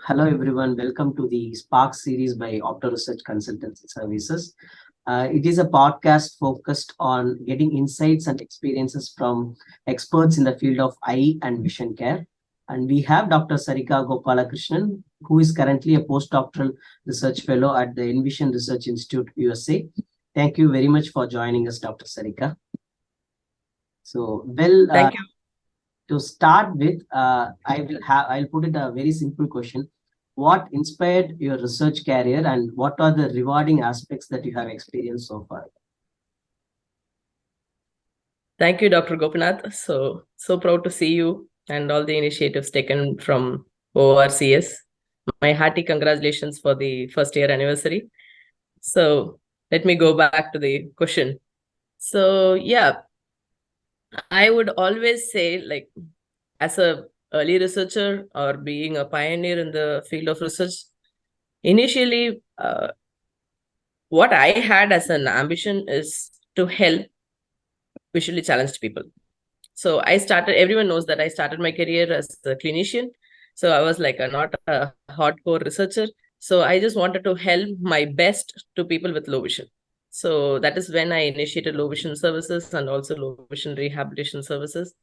Hello everyone, welcome to the SPARK series by Opto Research Consultancy Services. It is a podcast focused on getting insights and experiences from experts in the field of eye and vision care. And we have Dr. Sarika Gopalakrishanan, who is currently a postdoctoral research fellow at the Envision Research Institute, USA. Thank you very much for joining us, Dr. Sarika. Thank you. To start with, I'll put it a very simple question. What inspired your research career and what are the rewarding aspects that you have experienced so far? Thank you, Dr. Gopinath. So proud to see you and all the initiatives taken from ORCS. My hearty congratulations for the first year anniversary. So let me go back to the question. So yeah, I would always say, like, as a early researcher or being a pioneer in the field of research, initially, what I had as an ambition is to help visually challenged people. So everyone knows that I started my career as a clinician. So I was like not a hardcore researcher. So I just wanted to help my best to people with low vision. So that is when I initiated low vision services and also low vision rehabilitation services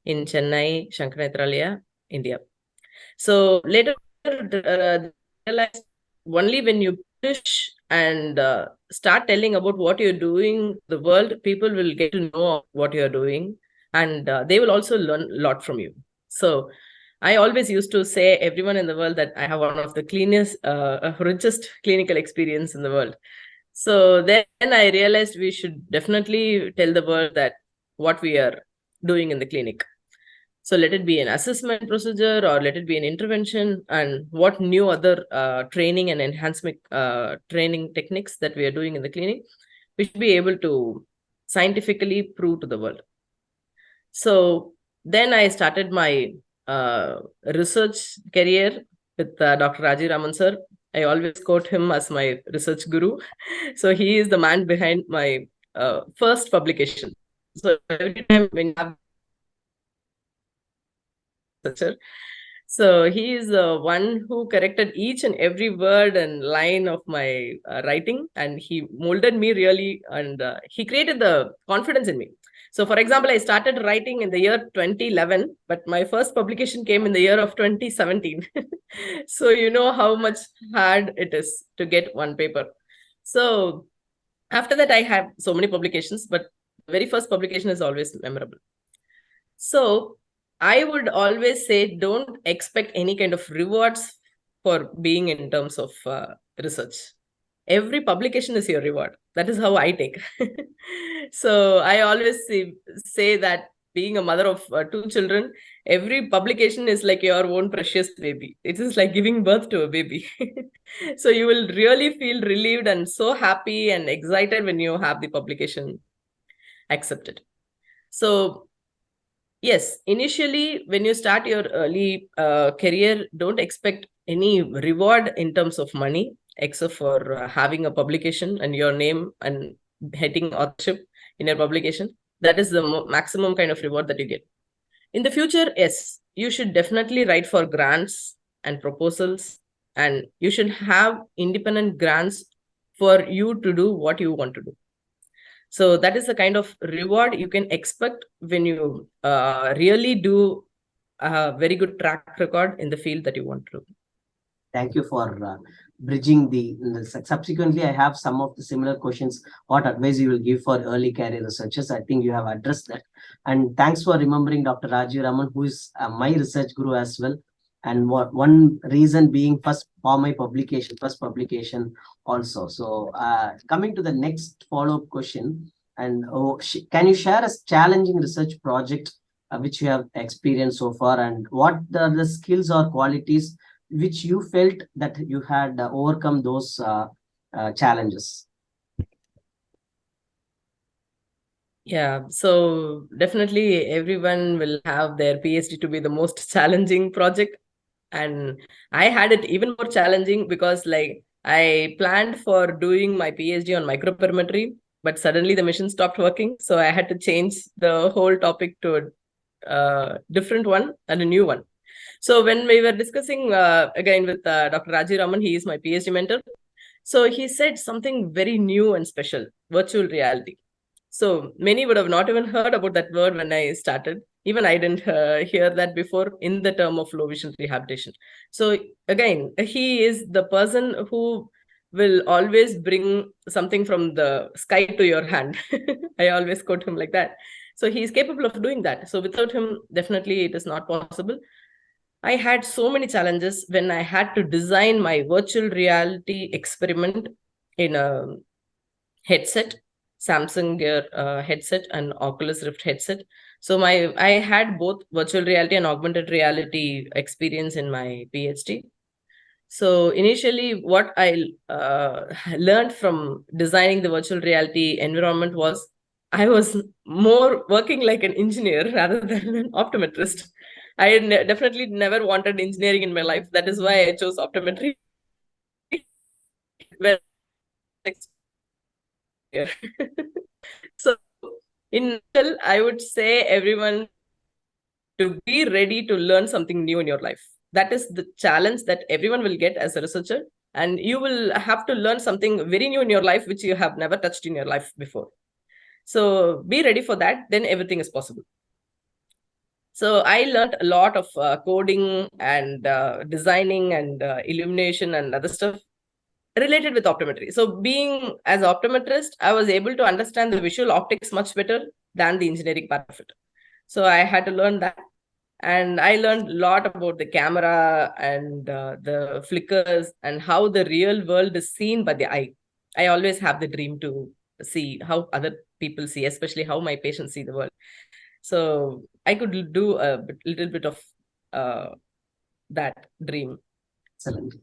in Chennai, Shankaranatralaya, India. So later, realized only when you push and start telling about what you're doing, the world, people will get to know what you're doing, and they will also learn a lot from you. So I always used to say everyone in the world that I have one of the cleanest, richest clinical experience in the world. So then I realized we should definitely tell the world that what we are doing in the clinic. So let it be an assessment procedure or let it be an intervention, and what new other training and enhancement training techniques that we are doing in the clinic, we should be able to scientifically prove to the world. So then I started my research career with Dr. Rajiv Raman sir. I always quote him as my research guru. So he is the man behind my first publication. So every time when you have researcher, so he is the one who corrected each and every word and line of my writing, and he molded me really, and he created the confidence in me. So for example, I started writing in the year 2011, but my first publication came in the year of 2017. So you know how much hard it is to get one paper. So after that, I have so many publications, but the very first publication is always memorable. So I would always say don't expect any kind of rewards for being in terms of research. Every publication is your reward. That is how I take. So I always say that being a mother of two children, every publication is like your own precious baby. It is like giving birth to a baby. So you will really feel relieved and so happy and excited when you have the publication accepted. So yes, initially, when you start your early career, don't expect any reward in terms of money, except for having a publication and your name and hitting authorship in your publication. That is the maximum kind of reward that you get. In the future, yes, you should definitely write for grants and proposals, and you should have independent grants for you to do what you want to do. So that is the kind of reward you can expect when you really do a very good track record in the field that you want to. Thank you for bridging subsequently, I have some of the similar questions. What advice you will give for early career researchers? I think you have addressed that. And thanks for remembering Dr. Rajiv Raman, who is my research guru as well. And one reason being first publication also. So coming to the next follow-up question, and can you share a challenging research project which you have experienced so far, and what are the skills or qualities which you felt that you had overcome those challenges? Yeah, so definitely everyone will have their PhD to be the most challenging project. And I had it even more challenging because like I planned for doing my PhD on microperimetry, but suddenly the machine stopped working. So I had to change the whole topic to a different one and a new one. So when we were discussing again with Dr. Rajiv Raman, he is my PhD mentor. So he said something very new and special, virtual reality. So many would have not even heard about that word when I started. Even I didn't hear that before in the term of low vision rehabilitation. So again, he is the person who will always bring something from the sky to your hand. I always quote him like that. So he is capable of doing that. So without him, definitely it is not possible. I had so many challenges when I had to design my virtual reality experiment in a headset, Samsung Gear headset and Oculus Rift headset. So I had both virtual reality and augmented reality experience in my PhD. So initially, what I learned from designing the virtual reality environment was I was more working like an engineer rather than an optometrist. I definitely never wanted engineering in my life. That is why I chose optometry. Well, so in general, I would say everyone to be ready to learn something new in your life. That is the challenge that everyone will get as a researcher. And you will have to learn something very new in your life, which you have never touched in your life before. So be ready for that. Then everything is possible. So I learned a lot of coding and designing and illumination and other stuff related with optometry. So being as optometrist, I was able to understand the visual optics much better than the engineering part of it. So I had to learn that. And I learned a lot about the camera and the flickers and how the real world is seen by the eye. I always have the dream to see how other people see, especially how my patients see the world. So I could do a little bit of that dream. Excellent.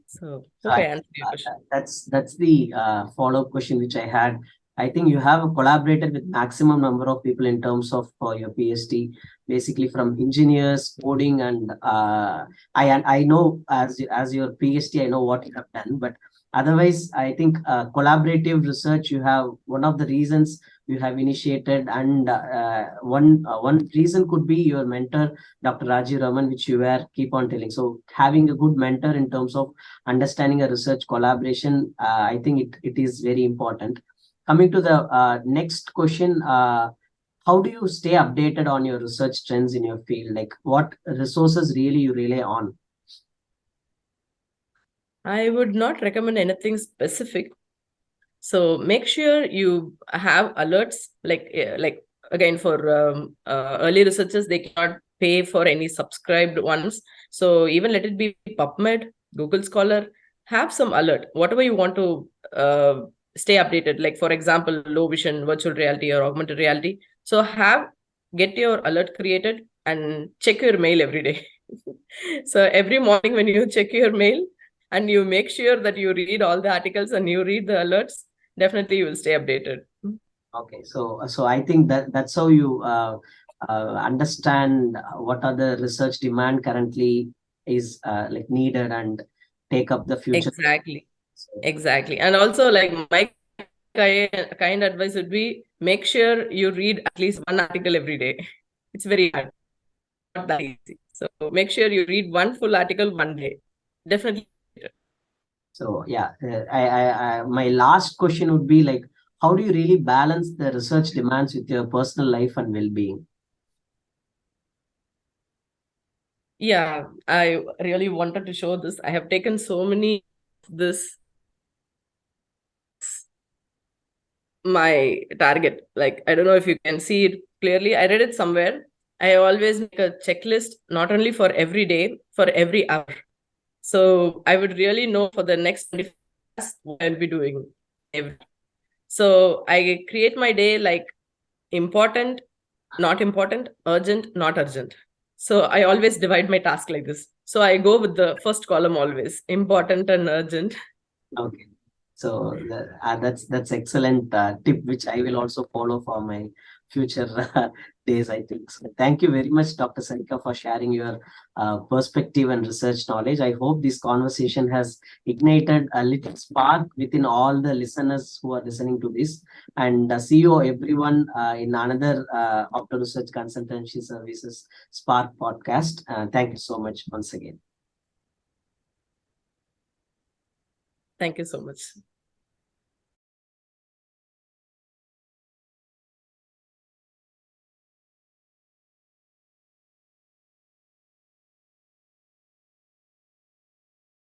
So hope I answered your question. That's the follow-up question which I had. I think you have collaborated with maximum number of people in terms of your PhD, basically from engineers, coding, and I know as your PhD, I know what you have done, but otherwise, I think collaborative research, you have one of the reasons you have initiated, and one reason could be your mentor, Dr. Rajiv Raman, which you were keep on telling. So having a good mentor in terms of understanding a research collaboration, I think it is very important. Coming to the next question, how do you stay updated on your research trends in your field? Like what resources really you rely on? I would not recommend anything specific. So make sure you have alerts like again for early researchers, they cannot pay for any subscribed ones. So even let it be PubMed, Google Scholar, have some alert, whatever you want to stay updated. Like for example, low vision, virtual reality or augmented reality. So get your alert created and check your mail every day. So every morning when you check your mail and you make sure that you read all the articles and you read the alerts, definitely you will stay updated. Okay, so I think that's how you understand what are the research demand currently is like needed and take up the future. Exactly. And also like my kind advice would be make sure you read at least one article every day. It's very hard, not that easy. So make sure you read one full article one day. Definitely. So yeah, I my last question would be like, how do you really balance the research demands with your personal life and well-being? Yeah, I really wanted to show this. I have taken so many this my target. Like, I don't know if you can see it clearly. I read it somewhere. I always make a checklist, not only for every day, for every hour. So I would really know for the next 24 hours what I'll be doing. So I create my day like important, not important, urgent, not urgent. So I always divide my task like this. So I go with the first column always, important and urgent. Okay. So that's excellent tip, which I will also follow for my future days, I think. So thank you very much, Dr. Sarika, for sharing your perspective and research knowledge. I hope this conversation has ignited a little spark within all the listeners who are listening to this. And see you everyone in another Opto Research Consultancy Services Spark podcast. Thank you so much once again. Thank you so much.